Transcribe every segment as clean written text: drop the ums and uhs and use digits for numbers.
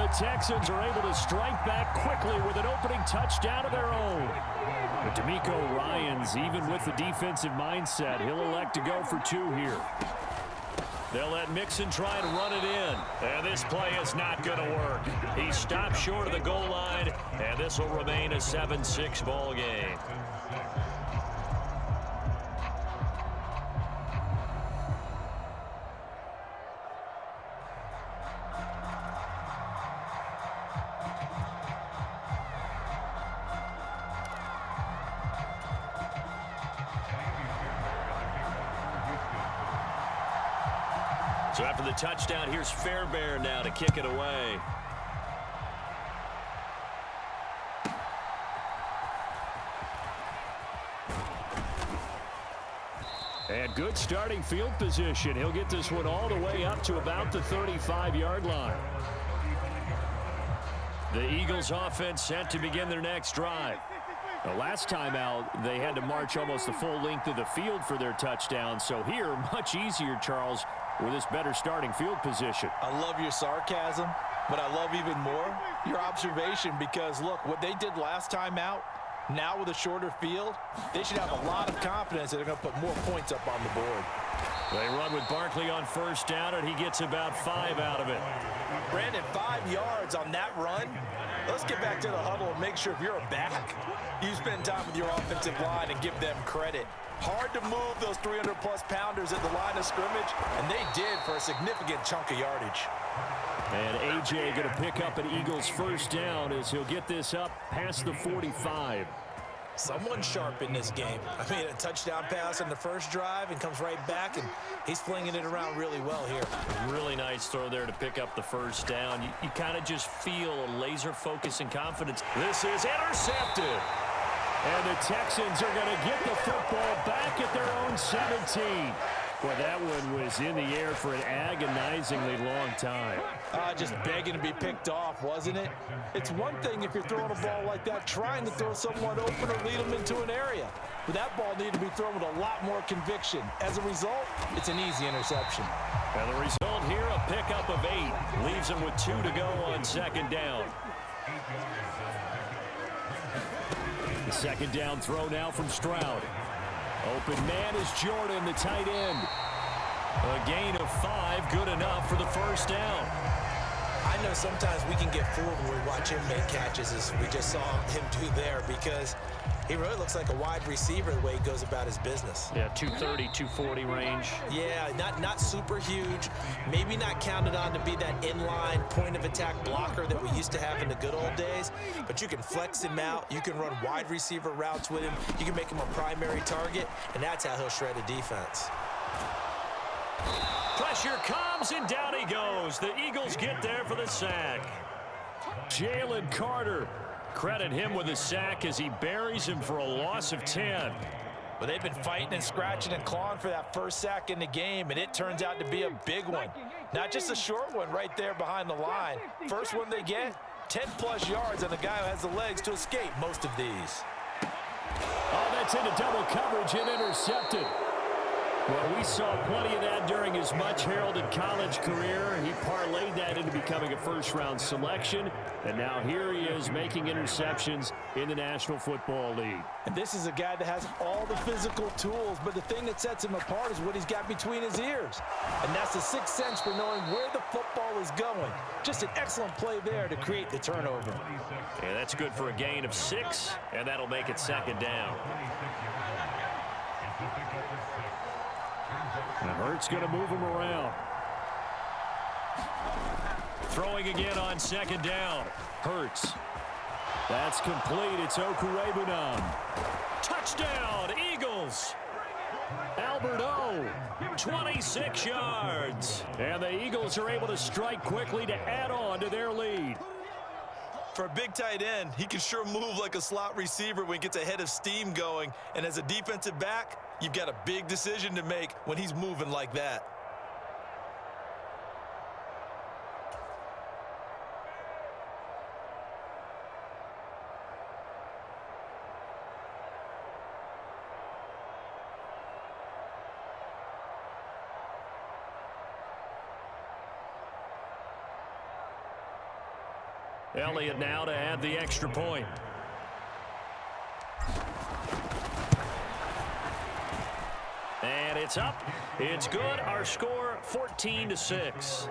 the Texans are able to strike back quickly with an opening touchdown of their own. But DeMeco Ryans, even with the defensive mindset, he'll elect to go for two here. They'll let Mixon try to run it in. And this play is not going to work. He stopped short of the goal line, and this will remain a 7-6 ball game. So after the touchdown, here's Fairbairn now to kick it away. And good starting field position. He'll get this one all the way up to about the 35-yard line. The Eagles offense set to begin their next drive. The last time out, they had to march almost the full length of the field for their touchdown. So here, much easier, Charles, with this better starting field position. I love your sarcasm, but I love even more your observation because, look, what they did last time out, now with a shorter field, they should have a lot of confidence that they're going to put more points up on the board. They run with Barkley on first down, and he gets about 5 out of it. Brandon, 5 yards on that run. Let's get back to the huddle and make sure if you're a back, you spend time with your offensive line and give them credit. Hard to move those 300-plus pounders at the line of scrimmage, and they did for a significant chunk of yardage. And A.J. going to pick up an Eagles first down as he'll get this up past the 45. Someone sharp in this game. I mean, a touchdown pass on the first drive and comes right back, and he's flinging it around really well here. Really nice throw there to pick up the first down. You kind of just feel a laser focus and confidence. This is intercepted. And the Texans are going to get the football back at their own 17. Boy, that one was in the air for an agonizingly long time. Just begging to be picked off, wasn't it? It's one thing if you're throwing a ball like that, trying to throw someone open or lead them into an area. But that ball needed to be thrown with a lot more conviction. As a result, it's an easy interception. And the result here, a pickup of 8. Leaves them with 2 to go on second down. The second down throw now from Stroud. Open man is Jordan, the tight end. A gain of 5, good enough for the first down. I know sometimes we can get fooled when we watch him make catches, as we just saw him do there, because he really looks like a wide receiver the way he goes about his business. Yeah, 230, 240 range. Yeah, not super huge. Maybe not counted on to be that inline point-of-attack blocker that we used to have in the good old days, but you can flex him out. You can run wide receiver routes with him. You can make him a primary target, and that's how he'll shred a defense. Pressure comes, and down he goes. The Eagles get there for the sack. Jalen Carter. Credit him with a sack as he buries him for a loss of 10. But they've been fighting and scratching and clawing for that first sack in the game, and it turns out to be a big one. Not just a short one right there behind the line. First one they get, 10-plus yards on the guy who has the legs to escape most of these. Oh, that's into double coverage and intercepted. Well, we saw plenty of that during his much-heralded college career. He parlayed that into becoming a first-round selection, and now here he is making interceptions in the National Football League. And this is a guy that has all the physical tools, but the thing that sets him apart is what he's got between his ears. And that's the sixth sense for knowing where the football is going. Just an excellent play there to create the turnover. Yeah, that's good for a gain of 6, and that'll make it second down. And Hurts going to move him around. Throwing again on second down. Hurts. That's complete. It's Okurebunan. Touchdown, Eagles. Albert O, 26 yards. And the Eagles are able to strike quickly to add on to their lead. For a big tight end, he can sure move like a slot receiver when he gets a head of steam going. And as a defensive back, you've got a big decision to make when he's moving like that. Elliott now to add the extra point. And it's up. It's good. Our score 14-6.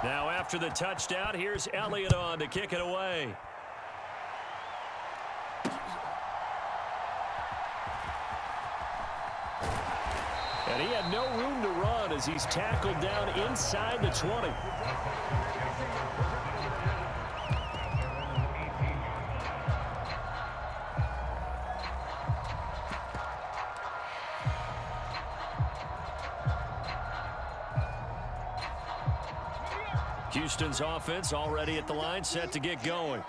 Now after the touchdown, here's Elliott on to kick it away. And he had no room to run as he's tackled down inside the 20. Houston's offense already at the line, set to get going.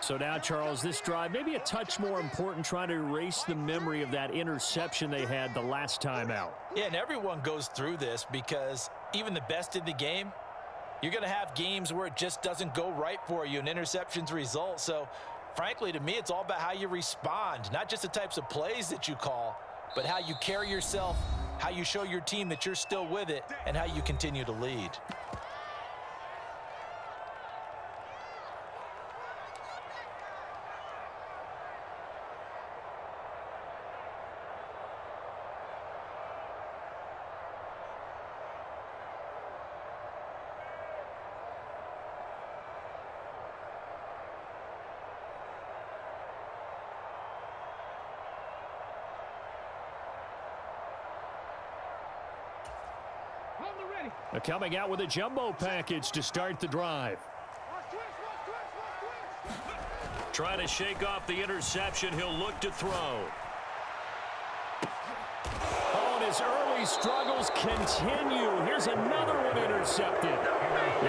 So now, Charles, this drive maybe a touch more important, trying to erase the memory of that interception they had the last time out. Yeah, and everyone goes through this because even the best in the game, you're going to have games where it just doesn't go right for you and interceptions result. So, frankly, to me, it's all about how you respond, not just the types of plays that you call, but how you carry yourself, how you show your team that you're still with it, and how you continue to lead. Coming out with a jumbo package to start the drive. Trying to shake off the interception. He'll look to throw. Oh, and his early struggles continue. Here's another one intercepted.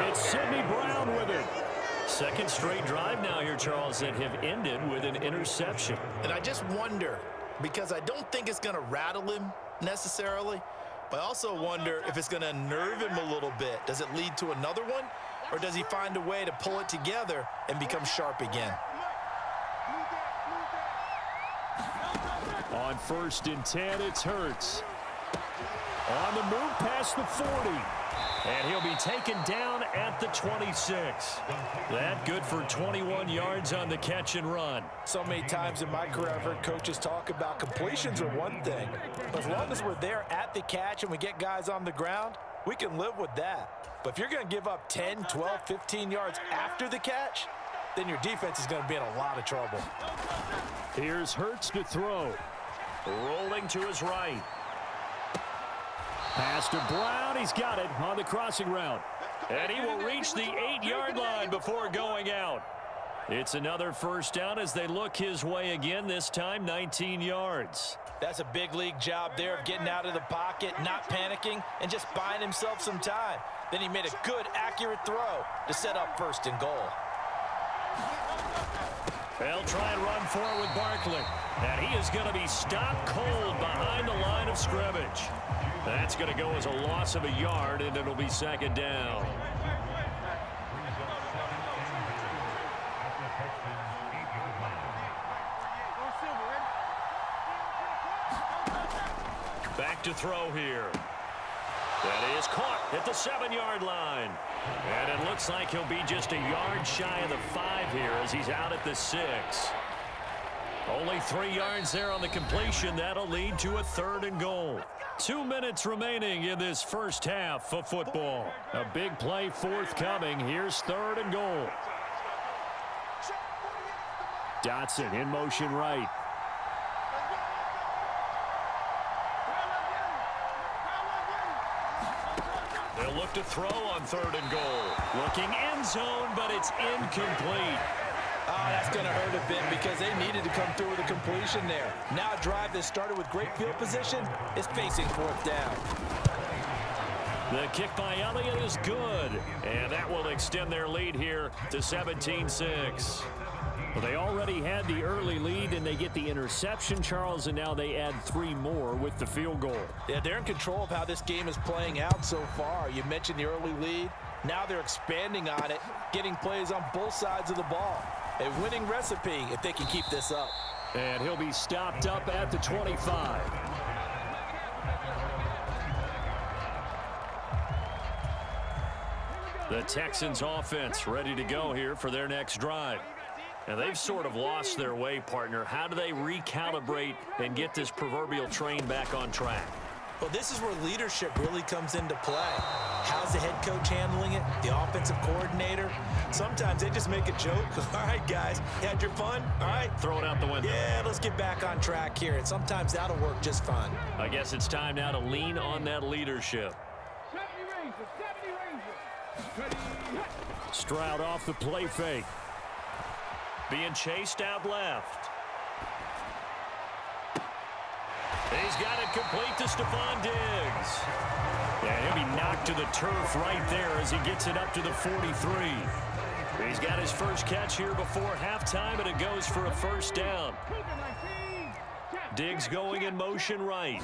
It's Sidney Brown with it. Second straight drive now here, Charles, that have ended with an interception. And I just wonder, because I don't think it's going to rattle him necessarily, but I also wonder if it's going to nerve him a little bit. Does it lead to another one? Or does he find a way to pull it together and become sharp again? On 1st and 10, it's Hurts. On the move past the 40. And he'll be taken down at the 26. That good for 21 yards on the catch and run. So many times in my career, I've heard coaches talk about completions are one thing. But as long as we're there at the catch and we get guys on the ground, we can live with that. But if you're going to give up 10, 12, 15 yards after the catch, then your defense is going to be in a lot of trouble. Here's Hurts to throw. Rolling to his right. Pass to Brown. He's got it on the crossing route. And he will reach the 8-yard line before going out. It's another first down as they look his way again, this time 19 yards. That's a big league job there of getting out of the pocket, not panicking, and just buying himself some time. Then he made a good, accurate throw to set up 1st and goal. They'll try and run forward with Barkley. And he is going to be stopped cold behind the line of scrimmage. That's going to go as a loss of a yard, and it'll be 2nd down. Back to throw here. That is caught at the 7-yard line. And it looks like he'll be just a yard shy of the 5 here as he's out at the 6. Only 3 yards there on the completion. That'll lead to a 3rd and goal. 2 minutes remaining in this first half of football. A big play forthcoming. Here's 3rd and goal. Dotson in motion right. They'll look to throw on 3rd and goal. Looking end zone, but it's incomplete. Oh, that's going to hurt a bit because they needed to come through with a completion there. Now a drive that started with great field position is facing 4th down. The kick by Elliott is good, and that will extend their lead here to 17-6. Well, they already had the early lead, and they get the interception, Charles, and now they add 3 more with the field goal. Yeah, they're in control of how this game is playing out so far. You mentioned the early lead. Now they're expanding on it, getting plays on both sides of the ball. A winning recipe if they can keep this up. And he'll be stopped up at the 25. The Texans offense ready to go here for their next drive. And they've sort of lost their way, partner. How do they recalibrate and get this proverbial train back on track? Well, this is where leadership really comes into play. How's the head coach handling it? The offensive coordinator? Sometimes they just make a joke. All right, guys, you had your fun? All right. Throw it out the window. Yeah, let's get back on track here. And sometimes that'll work just fine. I guess it's time now to lean on that leadership. Stroud off the play fake. Being chased out left. He's got it complete to Stephon Diggs. And he'll be knocked to the turf right there as he gets it up to the 43. He's got his first catch here before halftime, and it goes for a first down. Diggs going in motion right.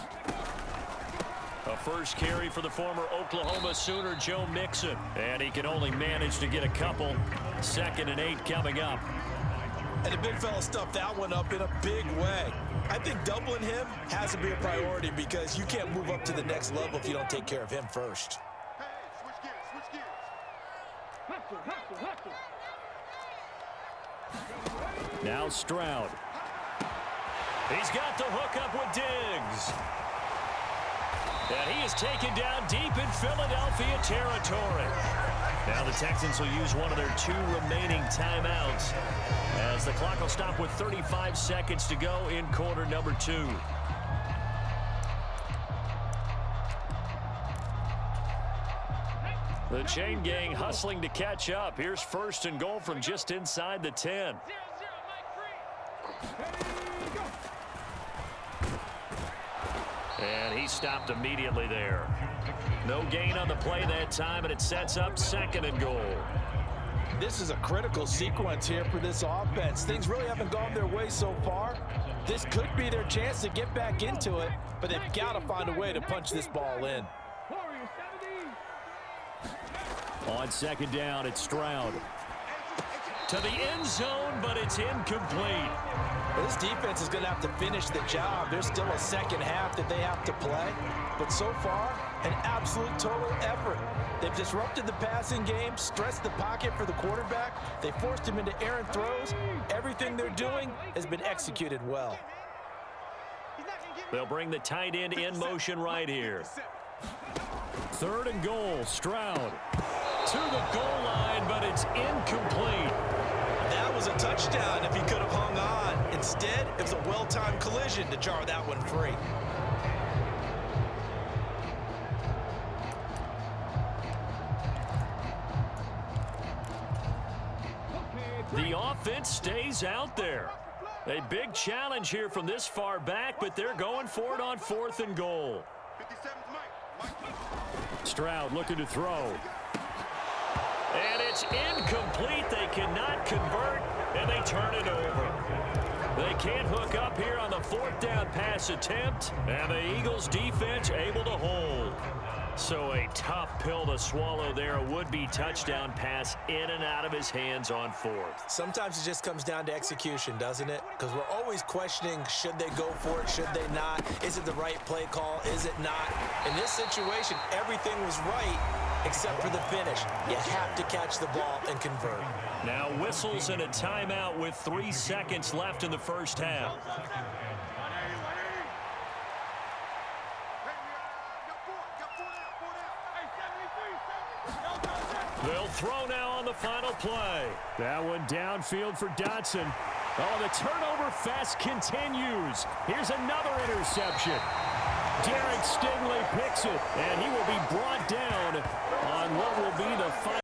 A first carry for the former Oklahoma Sooner, Joe Mixon. And he can only manage to get a couple. 2nd and 8 coming up. And the big fella stuffed that one up in a big way. I think doubling him has to be a priority because you can't move up to the next level if you don't take care of him first. Now Stroud. He's got the hook up with Diggs. And he is taken down deep in Philadelphia territory. Now the Texans will use one of their 2 remaining timeouts as the clock will stop with 35 seconds to go in quarter number 2. The chain gang hustling to catch up. Here's 1st and goal from just inside the 10. And he stopped immediately there. No gain on the play that time, and it sets up 2nd and goal. This is a critical sequence here for this offense. Things really haven't gone their way so far. This could be their chance to get back into it, but they've got to find a way to punch this ball in. On 2nd down, it's Stroud. To the end zone, but it's incomplete. This defense is going to have to finish the job. There's still a second half that they have to play. But so far, an absolute total effort. They've disrupted the passing game, stressed the pocket for the quarterback. They forced him into errant throws. Everything they're doing has been executed well. They'll bring the tight end in motion right here. 3rd and goal, Stroud. To the goal line, but it's incomplete. That was a touchdown if he could have hung on. Instead, it was a well-timed collision to jar that one free. The offense stays out there. A big challenge here from this far back, but they're going for it on 4th and goal. Stroud looking to throw. And it's incomplete. They cannot convert, and they turn it over. They can't hook up here on the 4th down pass attempt, and the Eagles defense able to hold. So a tough pill to swallow there. A would-be touchdown pass in and out of his hands on 4th. Sometimes it just comes down to execution, doesn't it? Because we're always questioning, should they go for it, should they not? Is it the right play call, is it not? In this situation, everything was right except for the finish. You have to catch the ball and convert. Now whistles and a timeout with 3 seconds left in the first half. They'll throw now on the final play. That one downfield for Dotson. Oh, the turnover fest continues. Here's another interception. Derek Stingley picks it, and he will be brought down on what will be the final.